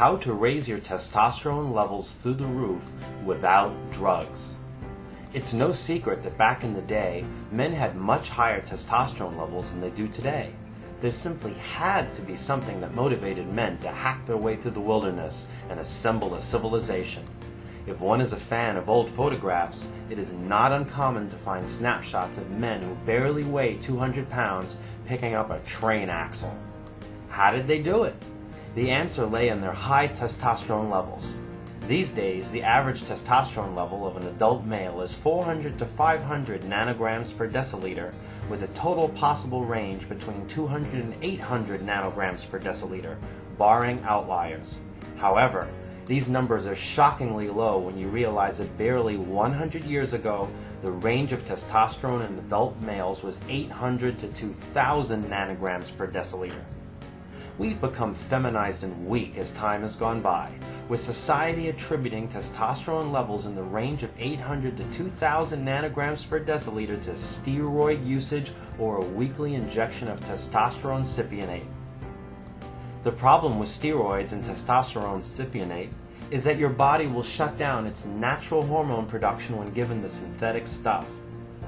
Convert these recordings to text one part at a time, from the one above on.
How to raise your testosterone levels through the roof without drugs. It's no secret that back in the day, men had much higher testosterone levels than they do today. There simply had to be something that motivated men to hack their way through the wilderness and assemble a civilization. If one is a fan of old photographs, it is not uncommon to find snapshots of men who barely weigh 200 pounds picking up a train axle. How did they do it? The answer lay in their high testosterone levels. These days, the average testosterone level of an adult male is 400 to 500 nanograms per deciliter, with a total possible range between 200 and 800 nanograms per deciliter, barring outliers. However, these numbers are shockingly low when you realize that barely 100 years ago, the range of testosterone in adult males was 800 to 2,000 nanograms per deciliter. We've become feminized and weak as time has gone by, with society attributing testosterone levels in the range of 800 to 2,000 nanograms per deciliter to steroid usage or a weekly injection of testosterone cypionate. The problem with steroids and testosterone cypionate is that your body will shut down its natural hormone production when given the synthetic stuff.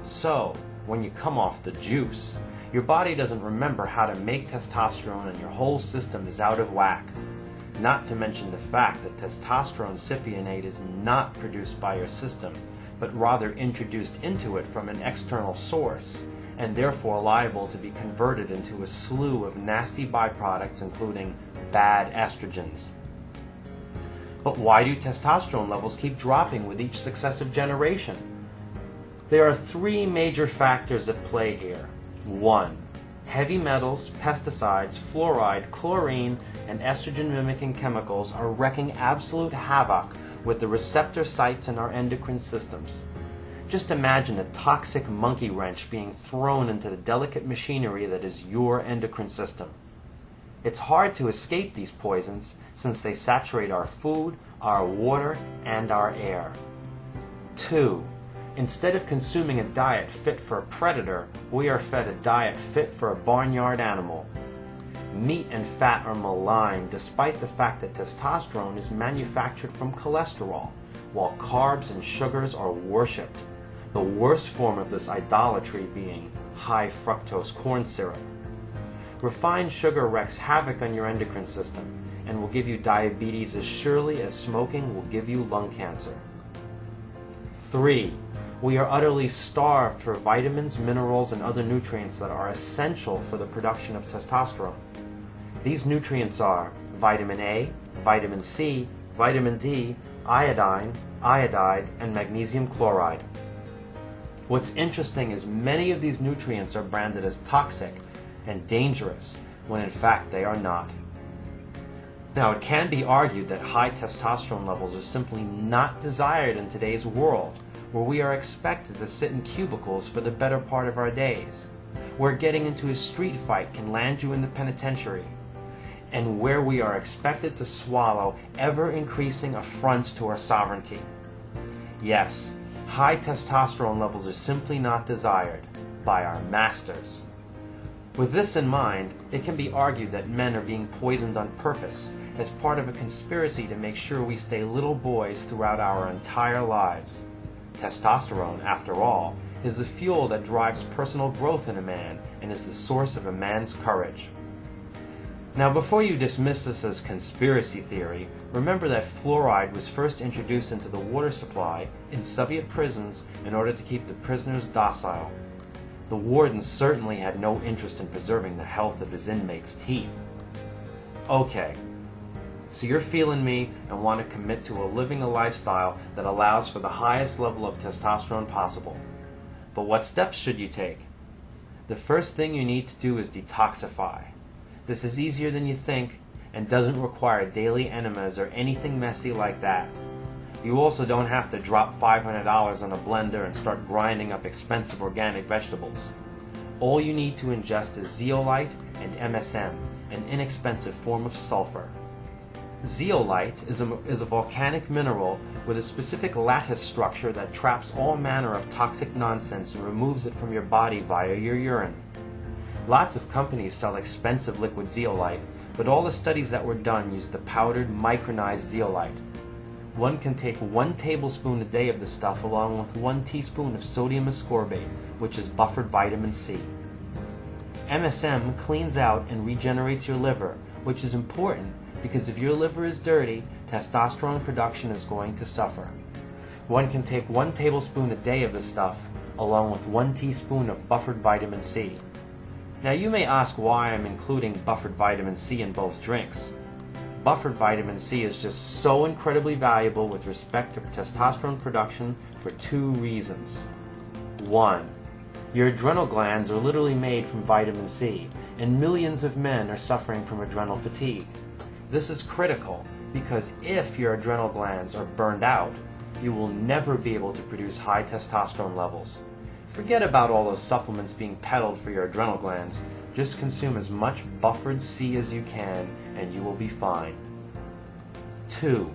So, when you come off the juice, your body doesn't remember how to make testosterone and your whole system is out of whack. Not to mention the fact that testosterone cypionate is not produced by your system, but rather introduced into it from an external source, and therefore liable to be converted into a slew of nasty byproducts including bad estrogens. But why do testosterone levels keep dropping with each successive generation? There are three major factors at play here. 1. Heavy metals, pesticides, fluoride, chlorine, and estrogen-mimicking chemicals are wreaking absolute havoc with the receptor sites in our endocrine systems. Just imagine a toxic monkey wrench being thrown into the delicate machinery that is your endocrine system. It's hard to escape these poisons since they saturate our food, our water, and our air. 2. Instead of consuming a diet fit for a predator, we are fed a diet fit for a barnyard animal. Meat and fat are maligned despite the fact that testosterone is manufactured from cholesterol, while carbs and sugars are worshipped, the worst form of this idolatry being high fructose corn syrup. Refined sugar wreaks havoc on your endocrine system and will give you diabetes as surely as smoking will give you lung cancer. 3. We are utterly starved for vitamins, minerals, and other nutrients that are essential for the production of testosterone. These nutrients are vitamin A, vitamin C, vitamin D, iodine, iodide, and magnesium chloride. What's interesting is many of these nutrients are branded as toxic and dangerous, when in fact they are not. Now, it can be argued that high testosterone levels are simply not desired in today's world, where we are expected to sit in cubicles for the better part of our days, where getting into a street fight can land you in the penitentiary, and where we are expected to swallow ever-increasing affronts to our sovereignty. Yes, high testosterone levels are simply not desired by our masters. With this in mind, it can be argued that men are being poisoned on purpose as part of a conspiracy to make sure we stay little boys throughout our entire lives. Testosterone, after all, is the fuel that drives personal growth in a man and is the source of a man's courage. Now, before you dismiss this as conspiracy theory, remember that fluoride was first introduced into the water supply in Soviet prisons in order to keep the prisoners docile. The warden certainly had no interest in preserving the health of his inmates' teeth. Okay, so you're feeling me and want to commit to living a lifestyle that allows for the highest level of testosterone possible. But what steps should you take? The first thing you need to do is detoxify. This is easier than you think and doesn't require daily enemas or anything messy like that. You also don't have to drop $500 on a blender and start grinding up expensive organic vegetables. All you need to ingest is zeolite and MSM, an inexpensive form of sulfur. Zeolite is a volcanic mineral with a specific lattice structure that traps all manner of toxic nonsense and removes it from your body via your urine. Lots of companies sell expensive liquid zeolite, but all the studies that were done used the powdered micronized zeolite. One can take 1 tablespoon a day of the stuff along with 1 teaspoon of sodium ascorbate, which is buffered vitamin C. MSM cleans out and regenerates your liver, which is important because if your liver is dirty, testosterone production is going to suffer. One can take 1 tablespoon a day of the stuff along with 1 teaspoon of buffered vitamin C. Now you may ask why I'm including buffered vitamin C in both drinks. Buffered vitamin C is just so incredibly valuable with respect to testosterone production for 2 reasons. 1. Your adrenal glands are literally made from vitamin C, and millions of men are suffering from adrenal fatigue. This is critical because if your adrenal glands are burned out, you will never be able to produce high testosterone levels. Forget about all those supplements being peddled for your adrenal glands. Just consume as much buffered C as you can and you will be fine. 2.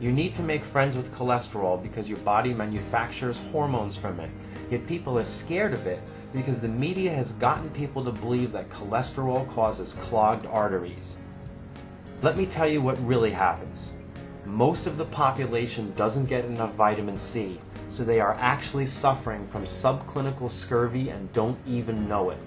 You need to make friends with cholesterol because your body manufactures hormones from it. Yet people are scared of it because the media has gotten people to believe that cholesterol causes clogged arteries. Let me tell you what really happens. Most of the population doesn't get enough vitamin C, so they are actually suffering from subclinical scurvy and don't even know it.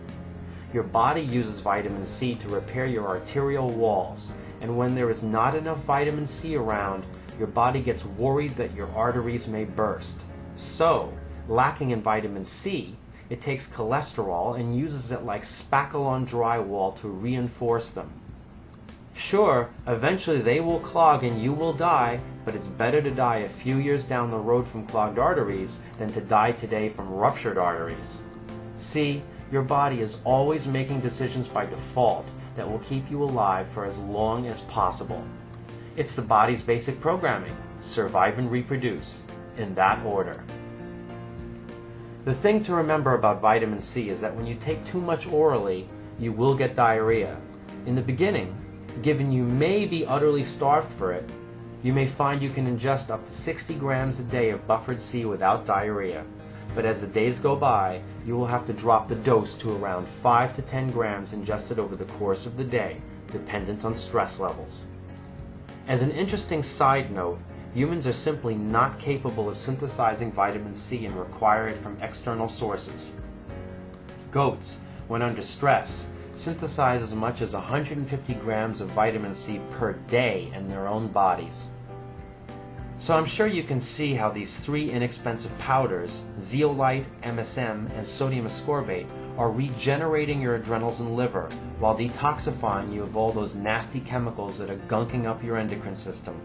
Your body uses vitamin C to repair your arterial walls, and when there is not enough vitamin C around, your body gets worried that your arteries may burst. So, lacking in vitamin C, it takes cholesterol and uses it like spackle on drywall to reinforce them. Sure, eventually they will clog and you will die, but it's better to die a few years down the road from clogged arteries than to die today from ruptured arteries. See, your body is always making decisions by default that will keep you alive for as long as possible. It's the body's basic programming: survive and reproduce, in that order. The thing to remember about vitamin C is that when you take too much orally, you will get diarrhea. In the beginning, given you may be utterly starved for it, you may find you can ingest up to 60 grams a day of buffered C without diarrhea. But as the days go by, you will have to drop the dose to around 5 to 10 grams ingested over the course of the day, dependent on stress levels. As an interesting side note, humans are simply not capable of synthesizing vitamin C and require it from external sources. Goats, when under stress, synthesize as much as 150 grams of vitamin C per day in their own bodies. So I'm sure you can see how these 3 inexpensive powders, zeolite, MSM, and sodium ascorbate, are regenerating your adrenals and liver while detoxifying you of all those nasty chemicals that are gunking up your endocrine system.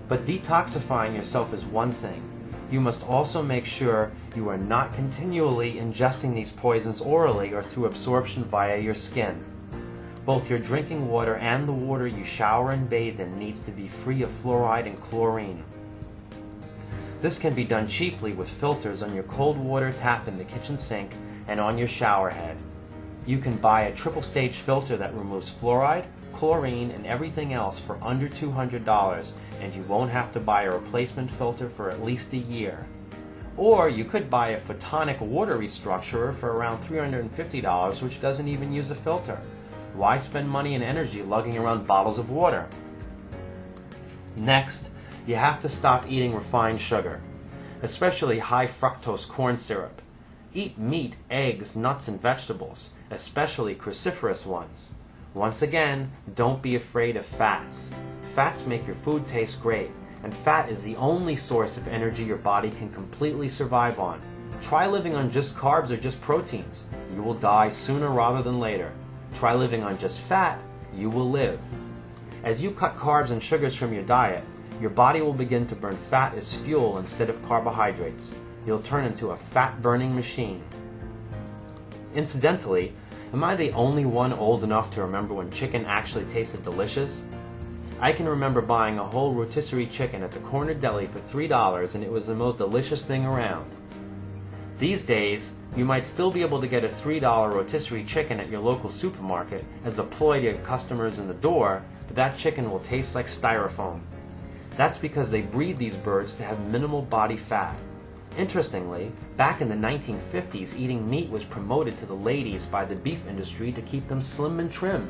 But detoxifying yourself is one thing. You must also make sure you are not continually ingesting these poisons orally or through absorption via your skin. Both your drinking water and the water you shower and bathe in needs to be free of fluoride and chlorine. This can be done cheaply with filters on your cold water tap in the kitchen sink and on your shower head. You can buy a triple-stage filter that removes fluoride, chlorine, and everything else for under $200, and you won't have to buy a replacement filter for at least a year. Or you could buy a photonic water restructurer for around $350, which doesn't even use a filter. Why spend money and energy lugging around bottles of water? Next, you have to stop eating refined sugar, especially high fructose corn syrup. Eat meat, eggs, nuts, and vegetables, especially cruciferous ones. Once again, don't be afraid of fats. Fats make your food taste great, and fat is the only source of energy your body can completely survive on. Try living on just carbs or just proteins. You will die sooner rather than later. Try living on just fat, you will live. As you cut carbs and sugars from your diet, your body will begin to burn fat as fuel instead of carbohydrates. You'll turn into a fat-burning machine. Incidentally, am I the only one old enough to remember when chicken actually tasted delicious? I can remember buying a whole rotisserie chicken at the corner deli for $3, and it was the most delicious thing around. These days, you might still be able to get a $3 rotisserie chicken at your local supermarket as a ploy to get customers in the door, but that chicken will taste like styrofoam. That's because they breed these birds to have minimal body fat. Interestingly, back in the 1950s, eating meat was promoted to the ladies by the beef industry to keep them slim and trim.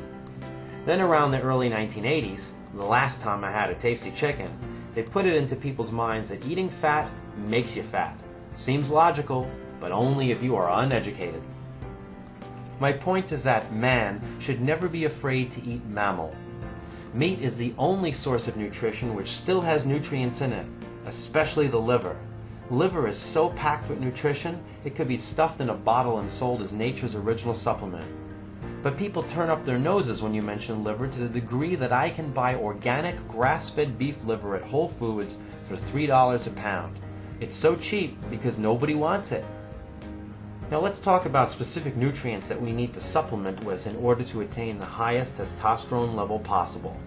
Then around the early 1980s, the last time I had a tasty chicken, they put it into people's minds that eating fat makes you fat. Seems logical, but only if you are uneducated. My point is that man should never be afraid to eat mammal. Meat is the only source of nutrition which still has nutrients in it, especially the liver. Liver is so packed with nutrition, it could be stuffed in a bottle and sold as nature's original supplement. But people turn up their noses when you mention liver to the degree that I can buy organic grass-fed beef liver at Whole Foods for $3 a pound. It's so cheap because nobody wants it. Now let's talk about specific nutrients that we need to supplement with in order to attain the highest testosterone level possible.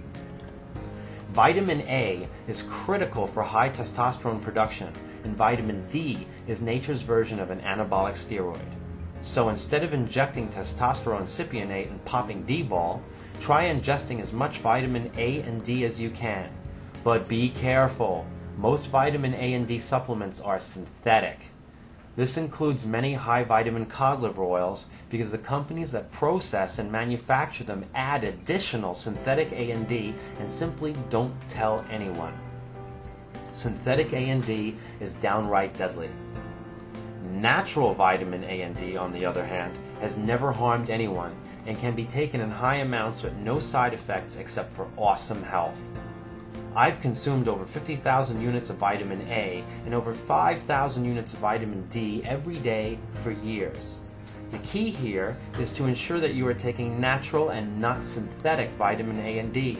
Vitamin A is critical for high testosterone production, and vitamin D is nature's version of an anabolic steroid. So instead of injecting testosterone cypionate and popping D-ball, try ingesting as much vitamin A and D as you can. But be careful, most vitamin A and D supplements are synthetic. This includes many high vitamin cod liver oils because the companies that process and manufacture them add additional synthetic A and D and simply don't tell anyone. Synthetic A and D is downright deadly. Natural vitamin A and D, on the other hand, has never harmed anyone and can be taken in high amounts with no side effects except for awesome health. I've consumed over 50,000 units of vitamin A and over 5,000 units of vitamin D every day for years. The key here is to ensure that you are taking natural and not synthetic vitamin A and D,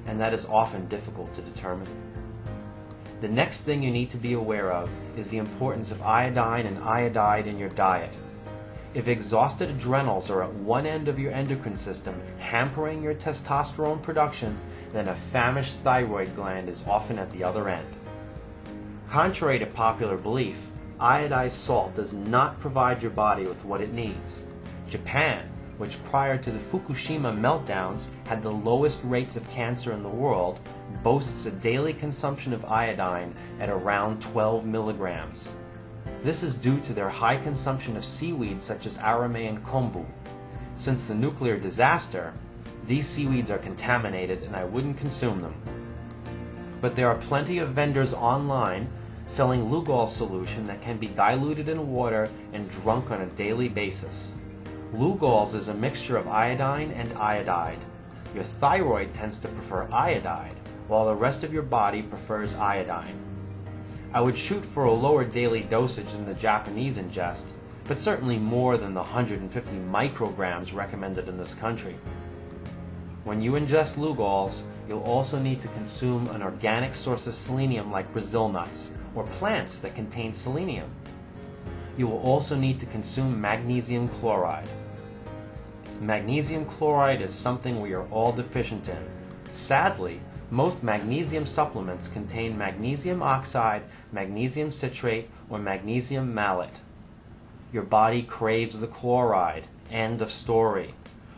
and that is often difficult to determine. The next thing you need to be aware of is the importance of iodine and iodide in your diet. If exhausted adrenals are at one end of your endocrine system, hampering your testosterone production, then a famished thyroid gland is often at the other end. Contrary to popular belief, iodized salt does not provide your body with what it needs. Japan, which prior to the Fukushima meltdowns had the lowest rates of cancer in the world, boasts a daily consumption of iodine at around 12 milligrams. This is due to their high consumption of seaweeds such as arame and kombu. Since the nuclear disaster, these seaweeds are contaminated and I wouldn't consume them. But there are plenty of vendors online selling Lugol solution that can be diluted in water and drunk on a daily basis. Lugols is a mixture of iodine and iodide. Your thyroid tends to prefer iodide, while the rest of your body prefers iodine. I would shoot for a lower daily dosage than the Japanese ingest, but certainly more than the 150 micrograms recommended in this country. When you ingest Lugols, you'll also need to consume an organic source of selenium like Brazil nuts, or plants that contain selenium. You will also need to consume magnesium chloride. Magnesium chloride is something we are all deficient in. Sadly, most magnesium supplements contain magnesium oxide, magnesium citrate, or magnesium malate. Your body craves the chloride. End of story.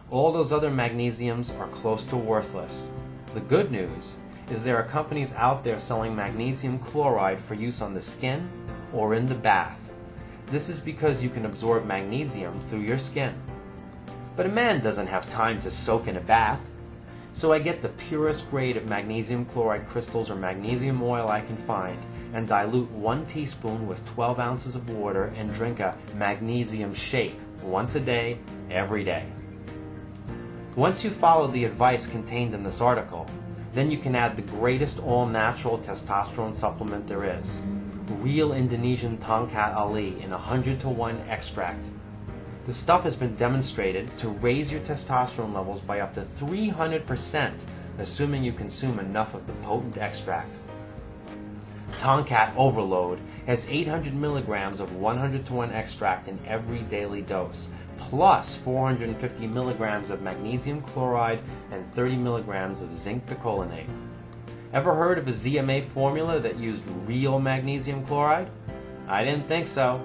All those other magnesiums are close to worthless. The good news is there are companies out there selling magnesium chloride for use on the skin or in the bath. This is because you can absorb magnesium through your skin. But a man doesn't have time to soak in a bath. So I get the purest grade of magnesium chloride crystals or magnesium oil I can find and dilute 1 teaspoon with 12 ounces of water and drink a magnesium shake once a day, every day. Once you follow the advice contained in this article, then you can add the greatest all-natural testosterone supplement there is, real Indonesian tongkat ali in 100-to-1 extract. The stuff has been demonstrated to raise your testosterone levels by up to 300%, assuming you consume enough of the potent extract. Tongkat Overload has 800 milligrams of 100-to-1 extract in every daily dose, plus 450 milligrams of magnesium chloride and 30 milligrams of zinc picolinate. Ever heard of a ZMA formula that used real magnesium chloride? I didn't think so.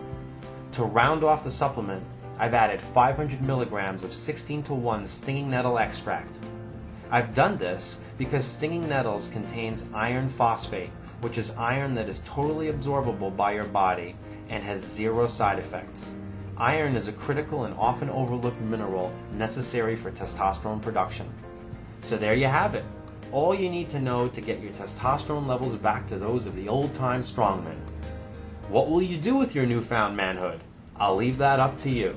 To round off the supplement, I've added 500 milligrams of 16-to-1 stinging nettle extract. I've done this because stinging nettles contains iron phosphate, which is iron that is totally absorbable by your body and has zero side effects. Iron is a critical and often overlooked mineral necessary for testosterone production. So there you have it. All you need to know to get your testosterone levels back to those of the old-time strongmen. What will you do with your newfound manhood? I'll leave that up to you.